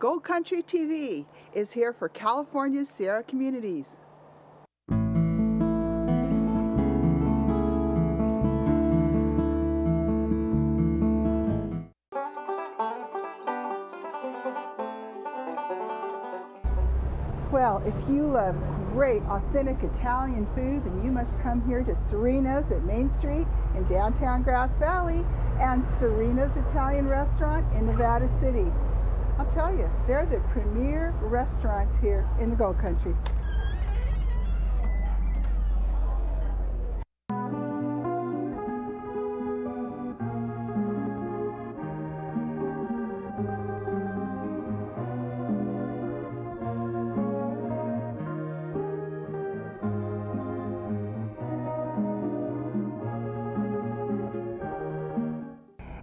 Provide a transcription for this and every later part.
Gold Country TV is here for California's Sierra communities. Well, if you love great, authentic Italian food, then you must come here to Cirinos at Main Street in downtown Grass Valley and Sereno's Italian Restaurant in Nevada City. I'll tell you, they're the premier restaurants here in the Gold Country.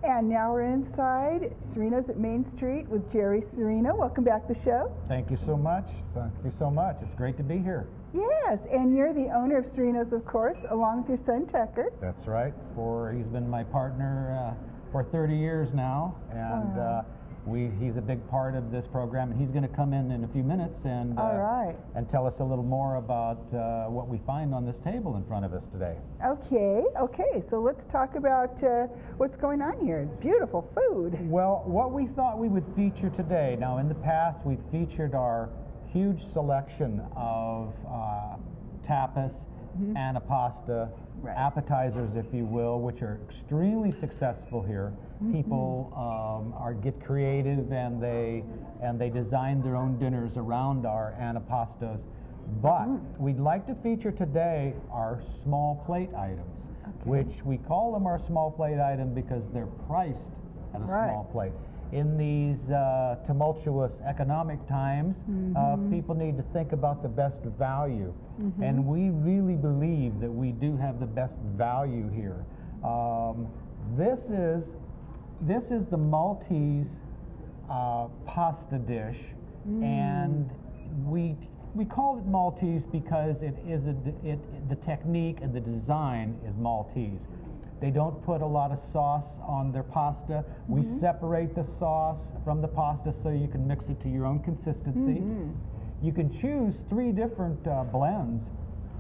And now we're inside Cirinos at Main Street with Jerry Sereno. Welcome back to the show. Thank you so much. Thank you so much. It's great to be here. Yes, and you're the owner of Cirinos, of course, along with your son Tucker. That's right. He's been my partner for 30 years now, and wow. He's a big part of this program, and he's going to come in a few minutes and all right. And tell us a little more about what we find on this table in front of us today. Okay. So let's talk about what's going on here. It's beautiful food. Well, what we thought we would feature today. Now, in the past, we've featured our huge selection of tapas, antipasta, right. appetizers, if you will, which are extremely successful here. People get creative, and they design their own dinners around our antipastas. But we'd like to feature today our small plate items, which we call them our small plate item because they're priced at a small plate. In these tumultuous economic times, people need to think about the best value, and we really believe that we do have the best value here. This is the Maltese pasta dish, and we call it Maltese because the technique and the design is Maltese. They don't put a lot of sauce on their pasta. We separate the sauce from the pasta so you can mix it to your own consistency. You can choose 3 different blends.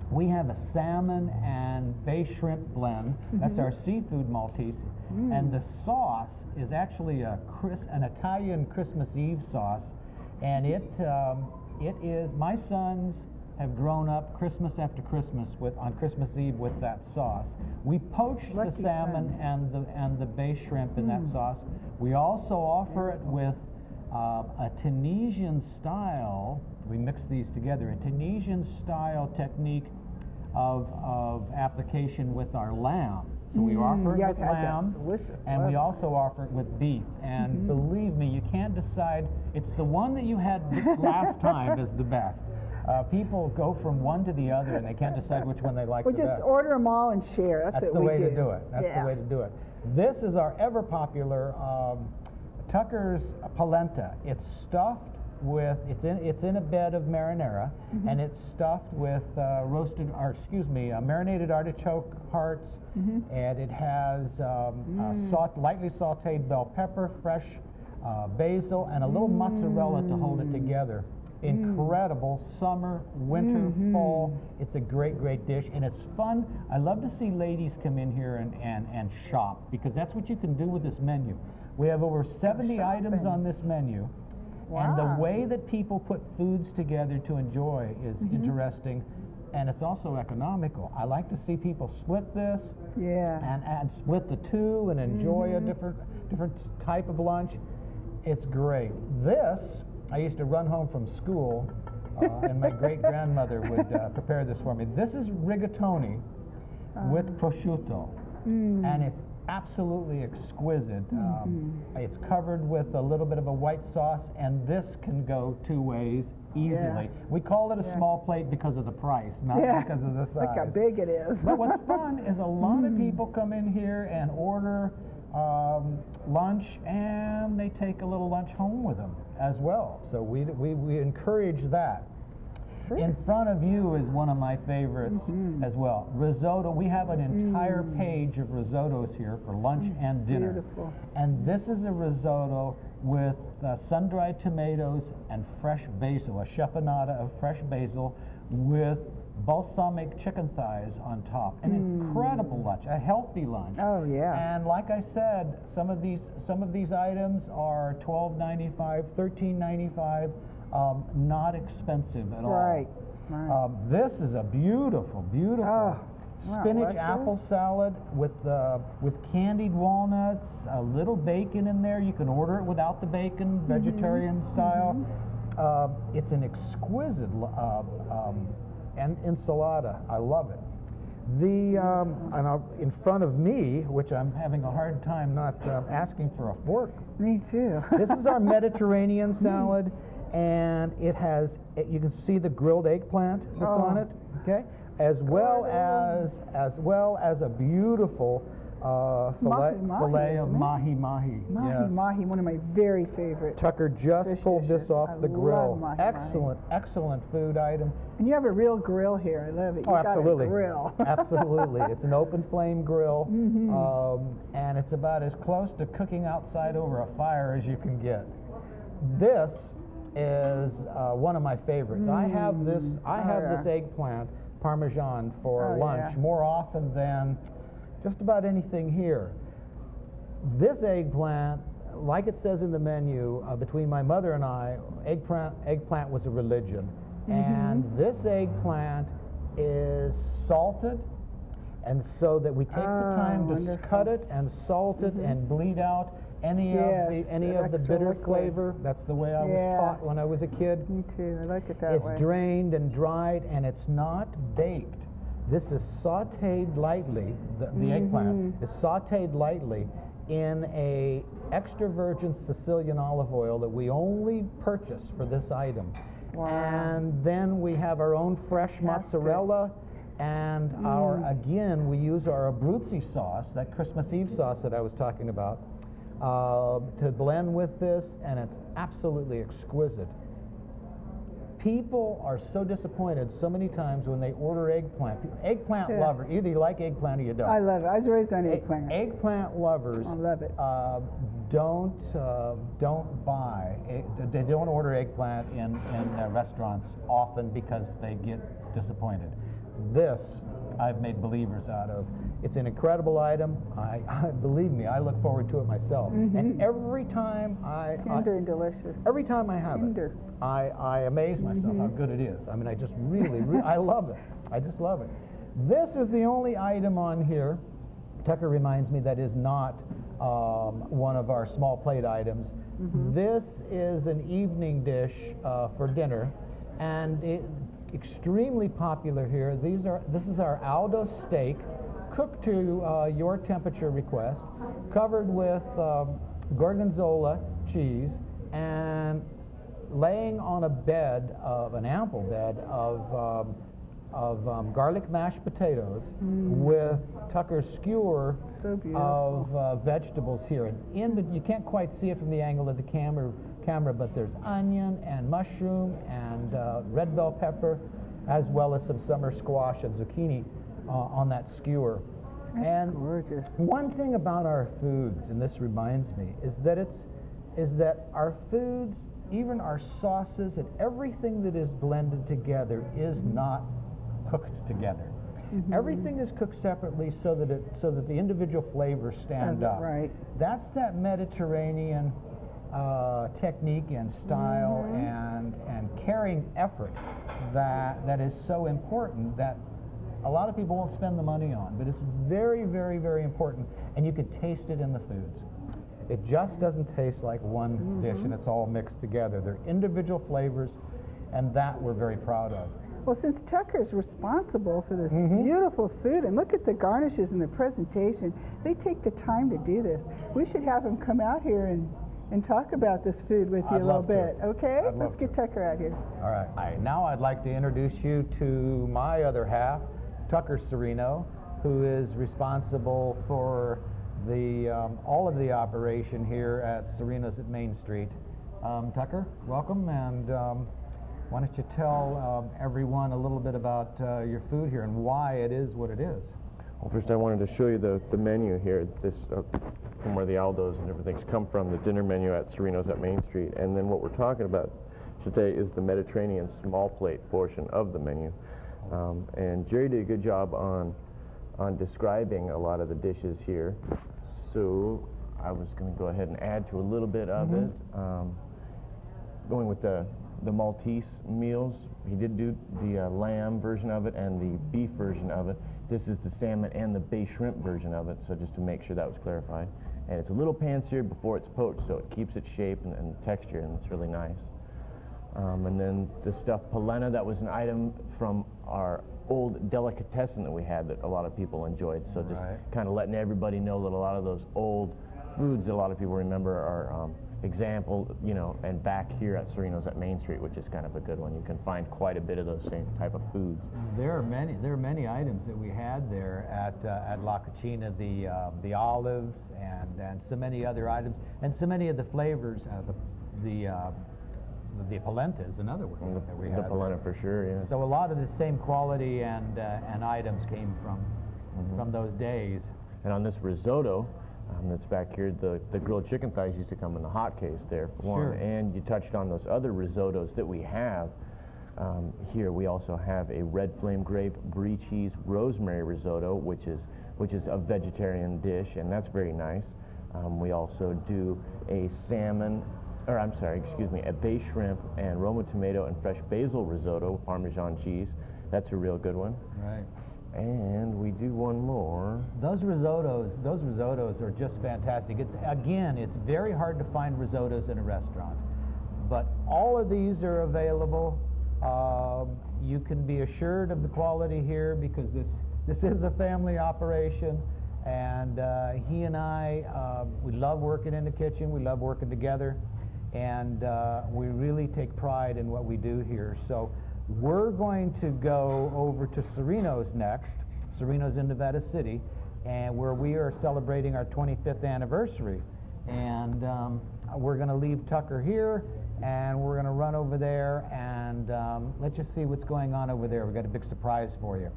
We have a salmon and bay shrimp blend. That's our seafood Maltese. And the sauce is actually an Italian Christmas Eve sauce. And it is, my sons have grown up Christmas after Christmas on Christmas Eve with that sauce. We poach the salmon and the bay shrimp in that sauce. We also offer it with a Tunisian style. We mix these together. A Tunisian style technique of application with our lamb. So we offer it with lamb, and we also offer it with beef. And believe me, you can't decide. It's the one that you had last time is the best. People go from one to the other, and they can't decide which one they like the best. Well, just order them all and share. That's the way to do it. That's the way to do it. This is our ever popular Tucker's polenta. It's stuffed with, it's in a bed of marinara, and it's stuffed with marinated artichoke hearts, and it has lightly sauteed bell pepper, fresh basil, and a little mozzarella to hold it together. Incredible summer, winter, fall. It's a great, great dish, and it's fun. I love to see ladies come in here and shop, because that's what you can do with this menu. We have over 70 items on this menu. Wow. And the way that people put foods together to enjoy is interesting, and it's also economical. I like to see people split this and split the 2 and enjoy a different type of lunch. It's great. This, I used to run home from school, and my great-grandmother would prepare this for me. This is rigatoni with prosciutto, and it's absolutely exquisite. It's covered with a little bit of a white sauce, and this can go 2 ways easily. We call it a small plate because of the price, not because of the size. Look how big it is. But what's fun is a lot of people come in here and order lunch, and they take a little lunch home with them as well. So we encourage that. In front of you is one of my favorites as well. Risotto. We have an entire page of risottos here for lunch and dinner. Beautiful. And this is a risotto with sun-dried tomatoes and fresh basil, a chiffonata of fresh basil with balsamic chicken thighs on top. An incredible lunch, a healthy lunch. Oh yeah. And like I said, some of these items are $12.95, $13.95, not expensive at all. Right. This is a beautiful, beautiful spinach apple salad with candied walnuts, a little bacon in there. You can order it without the bacon, vegetarian style. It's an exquisite and enchilada. I love it. In front of me, which I'm having a hard time not asking for a fork. Me too. This is our Mediterranean salad, and it has, you can see the grilled eggplant that's on it, okay? As well as a beautiful fillet of mahi. Mahi, one of my very favorite. Tucker just pulled this off the grill. Love Excellent food item. And you have a real grill here. I love it. You absolutely. got a grill. Absolutely. It's an open flame grill, and it's about as close to cooking outside over a fire as you can get. This is one of my favorites. I have this eggplant Parmesan for lunch more often than just about anything here. This eggplant, like it says in the menu, between my mother and I, eggplant was a religion. And this eggplant is salted, and so that we take the time to cut it and salt it and bleed out any of the bitter flavor. That's the way I was taught when I was a kid. Me too. I like it that way. It's drained and dried, and it's not baked. This is sautéed lightly. The eggplant is sautéed lightly in a extra virgin Sicilian olive oil that we only purchase for this item. Wow. And then we have our own fresh mozzarella, and we use our Abruzzi sauce, that Christmas Eve sauce that I was talking about, to blend with this, and it's absolutely exquisite. People are so disappointed so many times when they order eggplant. Eggplant lovers, either you like eggplant or you don't. I love it. I was raised on eggplant. Eggplant lovers, I love it. Don't buy. They don't order eggplant in restaurants often because they get disappointed. This I've made believers out of. It's an incredible item. Believe me, I look forward to it myself. And every time tender and delicious. Every time I have it, I amaze myself how good it is. I mean, I just really, I love it. I just love it. This is the only item on here, Tucker reminds me, that is not one of our small plate items. This is an evening dish for dinner, and extremely popular here. This is our Aldo steak, cooked to your temperature request, covered with gorgonzola cheese, and laying on an ample bed of garlic mashed potatoes with Tucker's skewer of vegetables here. And you can't quite see it from the angle of the camera, but there's onion and mushroom and red bell pepper, as well as some summer squash and zucchini on that skewer. That's gorgeous. One thing about our foods, and this reminds me, is that our foods, even our sauces and everything that is blended together, is not cooked together. Everything is cooked separately so that the individual flavors stand up. Right. That's that Mediterranean technique and style and caring effort that is so important, that a lot of people won't spend the money on, but it's very, very, very important, and you can taste it in the foods. It just doesn't taste like one dish and it's all mixed together. They're individual flavors, and that we're very proud of. Well, since Tucker's responsible for this beautiful food, and look at the garnishes and the presentation, they take the time to do this. We should have him come out here and talk about this food with you a little bit, okay? Let's get Tucker out here. All right. Now I'd like to introduce you to my other half, Tucker Sereno, who is responsible for all of the operation here at Cirinos at Main Street. Tucker, welcome, and why don't you tell everyone a little bit about your food here and why it is what it is? Well, first I wanted to show you the menu here. This from where the Aldos and everything's come from, the dinner menu at Cirinos at Main Street. And then what we're talking about today is the Mediterranean small plate portion of the menu. And Jerry did a good job on describing a lot of the dishes here. So I was going to go ahead and add to a little bit of it. Going with the Maltese meals, he did do the lamb version of it and the beef version of it. This is the salmon and the bay shrimp version of it, so just to make sure that was clarified. And it's a little pan-seared before it's poached, so it keeps its shape and texture, and it's really nice. And then the stuffed polenta, that was an item from our old delicatessen that we had that a lot of people enjoyed. So just kind of letting everybody know that a lot of those old foods that a lot of people remember are example, you know, and back here at Cirinos at Main Street, which is kind of a good one. You can find quite a bit of those same type of foods. There are many items that we had there at La Cucina, the olives and so many other items, and so many of the flavors. The polenta is another one that we had. The polenta for sure, yeah. So a lot of the same quality and items came from those days. And on this risotto that's back here, the grilled chicken thighs used to come in the hot case there for one. And you touched on those other risottos that we have. Here we also have a red flame grape brie cheese rosemary risotto, which is a vegetarian dish, and that's very nice. We also do a a bay shrimp and Roma tomato and fresh basil risotto, Parmesan cheese. That's a real good one. Right. And we do one more. Those risottos are just fantastic. It's very hard to find risottos in a restaurant, but all of these are available. You can be assured of the quality here because this is a family operation, and he and I, we love working in the kitchen. We love working together, and we really take pride in what we do here. So we're going to go over to Cirinos next, Cirinos in Nevada City, and where we are celebrating our 25th anniversary. And we're going to leave Tucker here, and we're going to run over there, and let's just see what's going on over there. We've got a big surprise for you.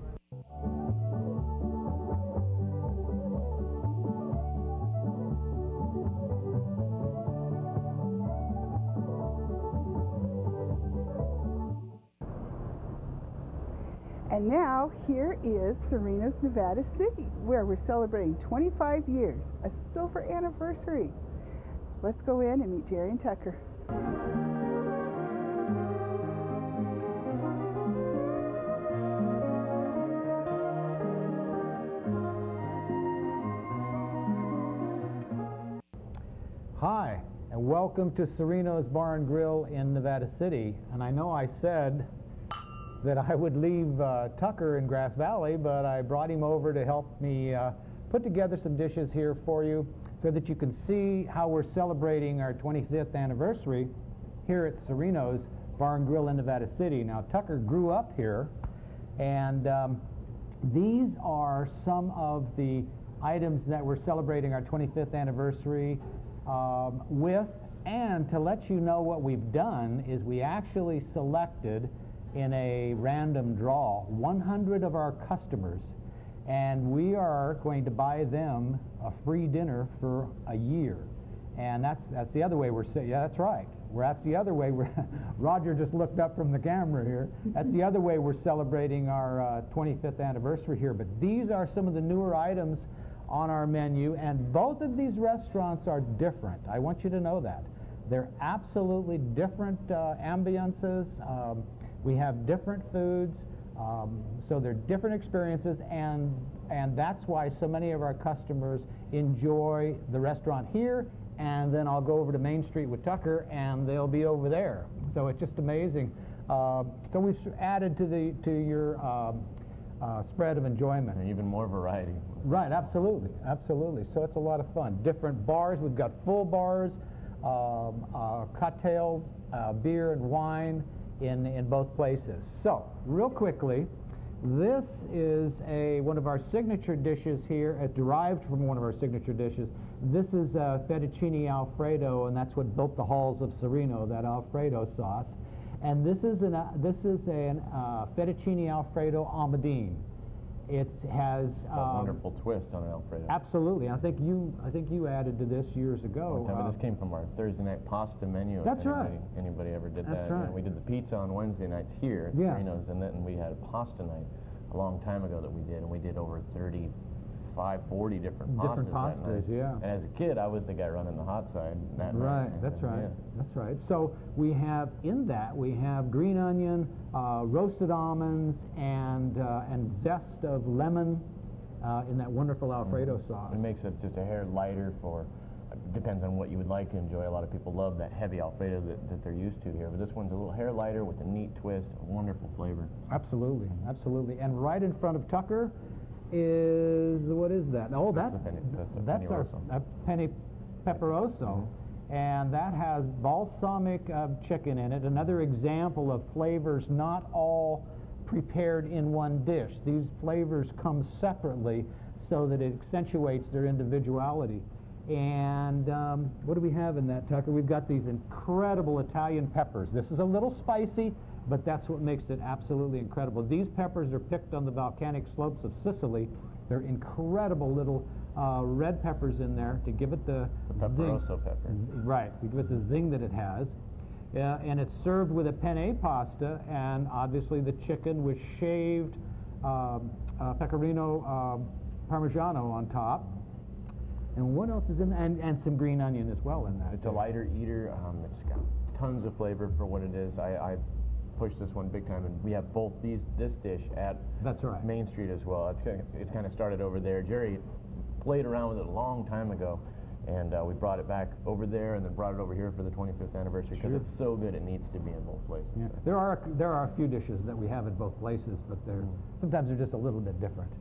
And now here is Cirinos, Nevada City, where we're celebrating 25 years, a silver anniversary. Let's go in and meet Jerry and Tucker. Hi, and welcome to Sereno's Bar and Grill in Nevada City. And I know I said that I would leave Tucker in Grass Valley, but I brought him over to help me put together some dishes here for you so that you can see how we're celebrating our 25th anniversary here at Cirinos Bar and Grill in Nevada City. Now, Tucker grew up here, and these are some of the items that we're celebrating our 25th anniversary with. And to let you know what we've done is we actually selected in a random draw 100 of our customers, and we are going to buy them a free dinner for a year. And that's the other way we're saying, yeah, that's right. That's the other way we're Roger just looked up from the camera here. That's the other way we're celebrating our 25th anniversary here. But these are some of the newer items on our menu, and both of these restaurants are different. I want you to know that. They're absolutely different ambiances. We have different foods, so they're different experiences, and that's why so many of our customers enjoy the restaurant here, and then I'll go over to Main Street with Tucker, and they'll be over there. So it's just amazing. So we've added to your spread of enjoyment. And even more variety. Right, absolutely, absolutely. So it's a lot of fun. Different bars. We've got full bars, cocktails, beer and wine in both places. So, real quickly, this is one of our signature dishes here, derived from one of our signature dishes. This is Fettucine Alfredo, and that's what built the halls of Sereno, that Alfredo sauce. And this is a Fettucine Alfredo Almadine. It has a wonderful twist on an Alfredo. Absolutely. I think you added to this years ago. This came from our Thursday night pasta menu. That's right. Anybody ever did That's that? right. We did the pizza on Wednesday nights here at Yes. Cirinos, and then we had a pasta night a long time ago that we did, and we did over 40 different pastas that night. Yeah. And as a kid, I was the guy running the hot side that night. Right, that's right. Yeah. That's right. So we have green onion, roasted almonds, and zest of lemon in that wonderful Alfredo sauce. It makes it just a hair lighter for. Depends on what you would like to enjoy. A lot of people love that heavy Alfredo that they're used to here, but this one's a little hair lighter with a neat twist, a wonderful flavor. Absolutely, absolutely. And right in front of Tucker is, what is that? Oh, that's our penne peperoso, and that has balsamic chicken in it. Another example of flavors not all prepared in one dish. These flavors come separately so that it accentuates their individuality. And what do we have in that, Tucker? We've got these incredible Italian peppers. This is a little spicy, but that's what makes it absolutely incredible. These peppers are picked on the volcanic slopes of Sicily. They're incredible little red peppers in there to give it the peperoso pepper. Right, to give it the zing that it has. And it's served with a penne pasta, and obviously the chicken with shaved pecorino parmigiano on top. And what else is in there? And some green onion as well in that. It's a lighter eater. It's got tons of flavor for what it is. I pushed this one big time, and we have both this dish at Main Street as well. It's kind of started over there. Jerry played around with it a long time ago, and we brought it back over there, and then brought it over here for the 25th anniversary because it's so good. It needs to be in both places. Yeah. There are a few dishes that we have at both places, but sometimes they're just a little bit different.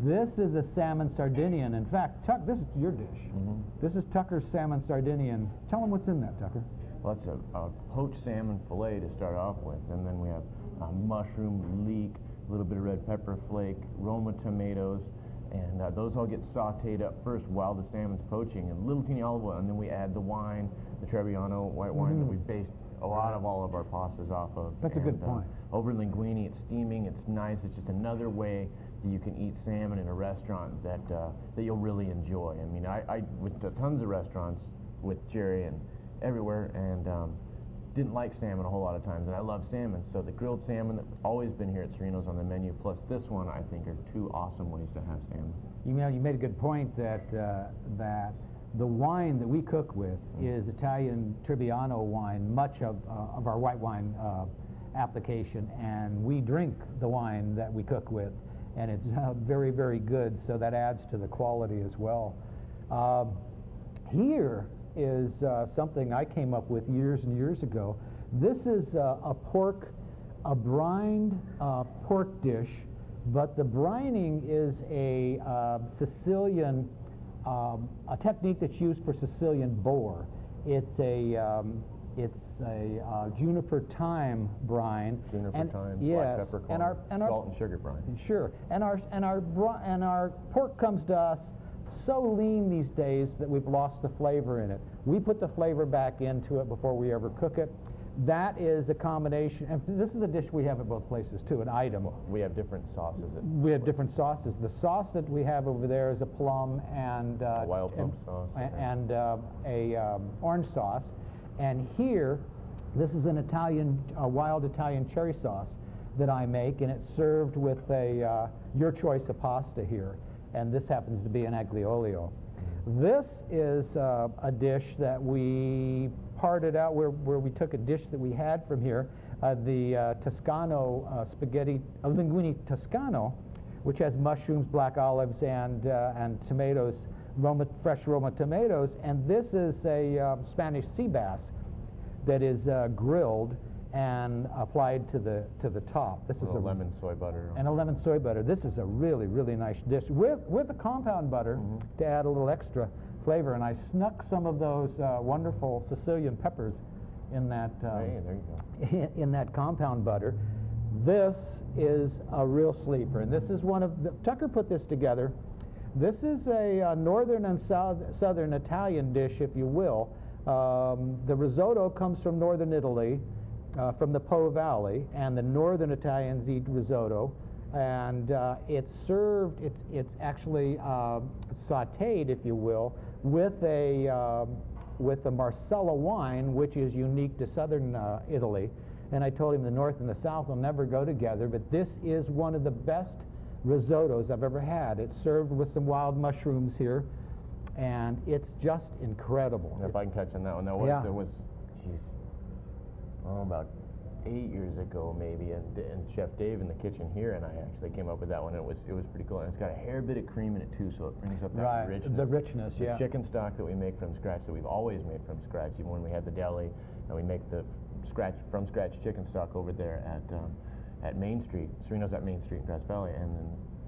This is a Salmon Sardinian. In fact, Tuck, this is your dish. This is Tucker's Salmon Sardinian. Tell them what's in that, Tucker. Well, it's a poached salmon fillet to start off with, and then we have mushroom, leek, a little bit of red pepper flake, Roma tomatoes, and those all get sauteed up first while the salmon's poaching, and little teeny olive oil, and then we add the wine, the Trebbiano white wine that we based a lot of all of our pastas off of. That's a good point. Over linguine, it's steaming, it's nice, it's just another way that you can eat salmon in a restaurant that you'll really enjoy. I mean, I went to tons of restaurants with Jerry and everywhere, and didn't like salmon a whole lot of times, and I love salmon, so the grilled salmon that's always been here at Cirinos on the menu, plus this one, I think are two awesome ways to have salmon. You know, you made a good point that the wine that we cook with is Italian Trebbiano wine, much of our white wine application, and we drink the wine that we cook with, and it's very, very good, so that adds to the quality as well. Here is something I came up with years and years ago. This is a brined pork dish, but the brining is a Sicilian, a technique that's used for Sicilian boar. It's a juniper thyme brine. Black pepper corn, salt and sugar brine. Sure, and our pork comes to us so lean these days that we've lost the flavor in it. We put the flavor back into it before we ever cook it. That is a combination, and this is a dish we have at both places too, an item. We have different sauces. We have different sauces. The sauce that we have over there is a plum and a wild plum sauce and a orange sauce, and here this is an wild Italian cherry sauce that I make, and it's served with your choice of pasta here. And this happens to be an aglio-olio. This is a dish that we parted out where we took a dish that we had from here, the Toscano spaghetti, linguine Toscano, which has mushrooms, black olives, and tomatoes, fresh Roma tomatoes. And this is a Spanish sea bass that is grilled and applied to the top. This is a lemon soy butter. And a lemon soy butter. This is a really, really nice dish with a compound butter to add a little extra flavor. And I snuck some of those wonderful Sicilian peppers in that hey, there you go. in that compound butter. This is a real sleeper, and this is one of Tucker put this together. This is a northern and southern Italian dish, if you will. The risotto comes from northern Italy. From the Po Valley, and the northern Italians eat risotto, and it's served. It's actually sautéed, if you will, with a Marsala wine, which is unique to southern Italy. And I told him the north and the south will never go together, but this is one of the best risottos I've ever had. It's served with some wild mushrooms here, and it's just incredible. If I can touch on that one, it was, geez, about 8 years ago maybe, and Chef Dave in the kitchen here and I actually came up with that one. And it was pretty cool, and it's got a hair bit of cream in it too, so it brings up that richness. The richness, the chicken stock that we make from scratch, that we've always made from scratch, even when we had the deli, and we make the from scratch chicken stock over there at Main Street, Cirinos at Main Street in Grass Valley, and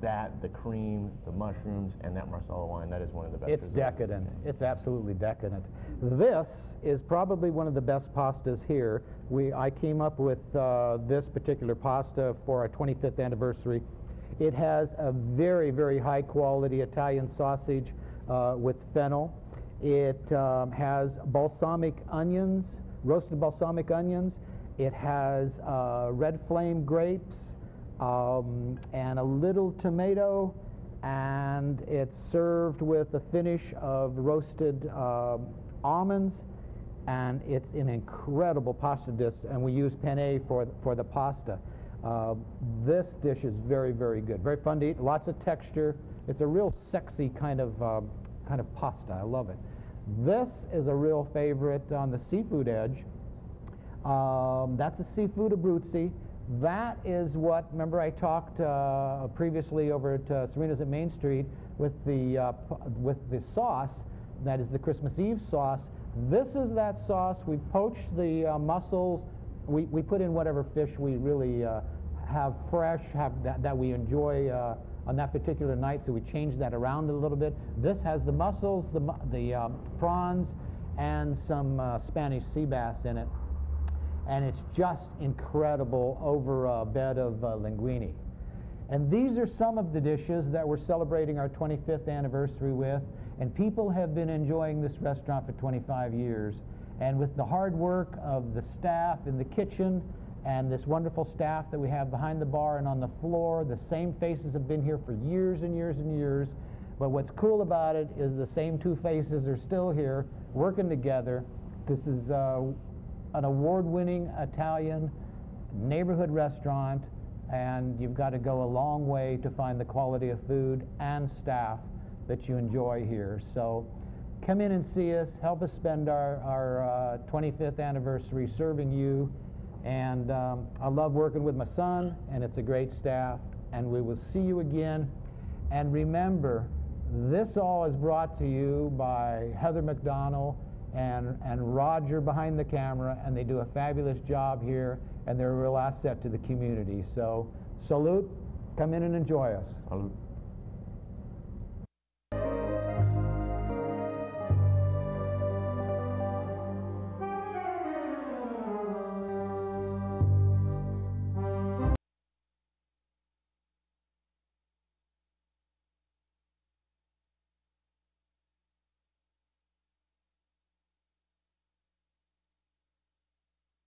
then the cream, the mushrooms, and that Marsala wine, that is one of the best. It's decadent. It's absolutely decadent. This is probably one of the best pastas here. I came up with this particular pasta for our 25th anniversary. It has a very, very high quality Italian sausage with fennel. It has balsamic onions, roasted balsamic onions. It has red flame grapes and a little tomato, and it's served with a finish of roasted almonds, and it's an incredible pasta dish, and we use penne for the pasta. This dish is very, very good, very fun to eat, lots of texture. It's a real sexy kind of pasta. I love it. This is a real favorite on the seafood edge. That's a seafood abruzzi. That is what, remember I talked previously over at Sereno's at Main Street with the sauce, that is the Christmas Eve sauce. This is that sauce. We poached the mussels. We put in whatever fish we really have fresh, that we enjoy on that particular night, so we change that around a little bit. This has the mussels, the prawns, and some Spanish sea bass in it. And it's just incredible over a bed of linguine. And these are some of the dishes that we're celebrating our 25th anniversary with, and people have been enjoying this restaurant for 25 years. And with the hard work of the staff in the kitchen and this wonderful staff that we have behind the bar and on the floor, the same faces have been here for years and years and years. But what's cool about it is the same two faces are still here working together. This is an award-winning Italian neighborhood restaurant, and you've got to go a long way to find the quality of food and staff that you enjoy here. So come in and see us, help us spend our 25th anniversary serving you. And I love working with my son, and it's a great staff, and we will see you again. And remember, this all is brought to you by Heather Macdonald and Roger behind the camera, and they do a fabulous job here, and they're a real asset to the community. So salute, come in and enjoy us. Salute.